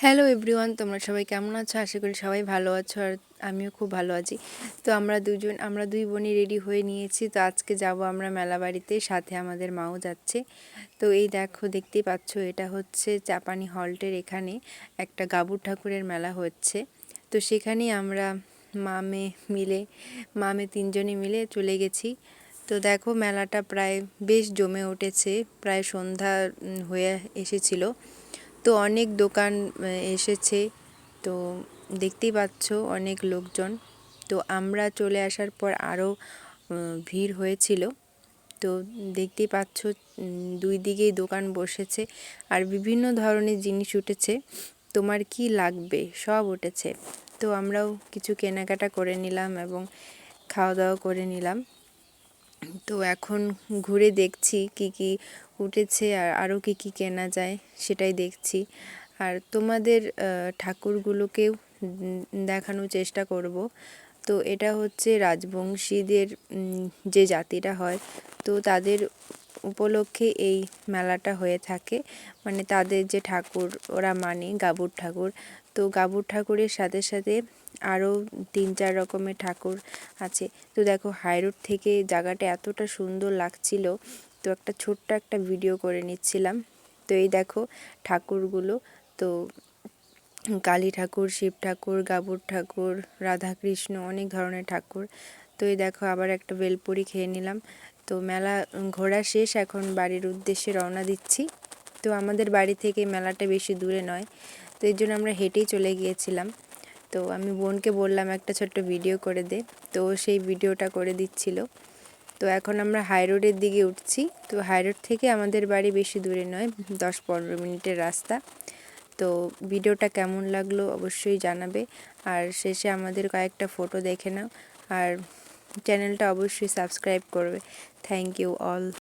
Hello everyone, তোমরা সবাই কেমন আছো? আশা করি সবাই ভালো আছো, আর আমিও খুব ভালো আছি। তো আমরা দুই বোনই রেডি হয়ে নিয়েছি। তো আজকে যাব আমরা মেলা বাড়িতে, সাথে আমাদের মাও যাচ্ছে। তো এই দেখতেই পাচ্ছ, এটা হচ্ছে চাপানি হল্টের এখানে একটা গাবুর ঠাকুরের মেলা হচ্ছে। তো সেখানেই আমরা মামে তিনজনে মিলে চলে গেছি। তো দেখো, মেলাটা প্রায় বেশ জমে উঠেছে, প্রায় সন্ধ্যা হয়ে এসেছিল। তো অনেক দোকান এসেছে, তো দেখতেই পাচ্ছ অনেক লোকজন। তো আমরা চলে আসার পর আরও ভিড় হয়েছিল। তো দেখতেই পাচ্ছ দুই দিকেই দোকান বসেছে, আর বিভিন্ন ধরনের জিনিস উঠেছে। তোমার কি লাগবে সব উঠেছে। তো আমরাও কিছু কেনাকাটা করে নিলাম এবং খাওয়া দাওয়া করে নিলাম। তো এখন ঘুরে দেখছি কি কি উঠেছে, আর আরও কি কি কেনা যায় সেটাই দেখছি। আর তোমাদের ঠাকুরগুলোকেও দেখানোর চেষ্টা করব। তো এটা হচ্ছে রাজবংশীদের যে জাতিটা হয়, তো তাদের উপলক্ষে এই মেলাটা হয়ে থাকে। মানে তাদের যে ঠাকুর ওরা মানে গাবুর ঠাকুর। তো গাবুর ঠাকুরের সাথে সাথে আরও 3-4 রকমের ঠাকুর আছে। তো দেখো, হাইরোড থেকে জায়গাটা এতটা সুন্দর লাগছিল, তো ছোট্ট একটা ভিডিও করে নিচ্ছিলাম। তো এই দেখো ঠাকুরগুলো, তো কালী ঠাকুর, শিব ঠাকুর, গাবুর ঠাকুর, রাধাকৃষ্ণ, অনেক ধরনের ঠাকুর। তো এই দেখো, আবার একটা বেলপুরি খেয়ে নিলাম। তো মেলা ঘোরা শেষ, এখন বাড়ির উদ্দেশ্যে রওনা দিচ্ছি। তো আমাদের বাড়ি থেকে মেলাটা বেশি দূরে নয়, তো এর জন্য আমরা হেঁটেই চলে গিয়েছিলাম। তো আমি বোনকে বললাম একটা ছোট্ট ভিডিও করে দে, তো সেই ভিডিওটা করে দিচ্ছিল। তো এখন আমরা হাইরোডের দিকে উঠছি। তো হাইরোড থেকে আমাদের বাড়ি বেশি দূরে নয়, 10-15 মিনিটের রাস্তা। তো ভিডিওটা কেমন লাগলো অবশ্যই জানাবে, আর শেষে আমাদের কয়েকটা ফটো দেখে নাও, আর চ্যানেলটা অবশ্যই সাবস্ক্রাইব করবে। Thank you all.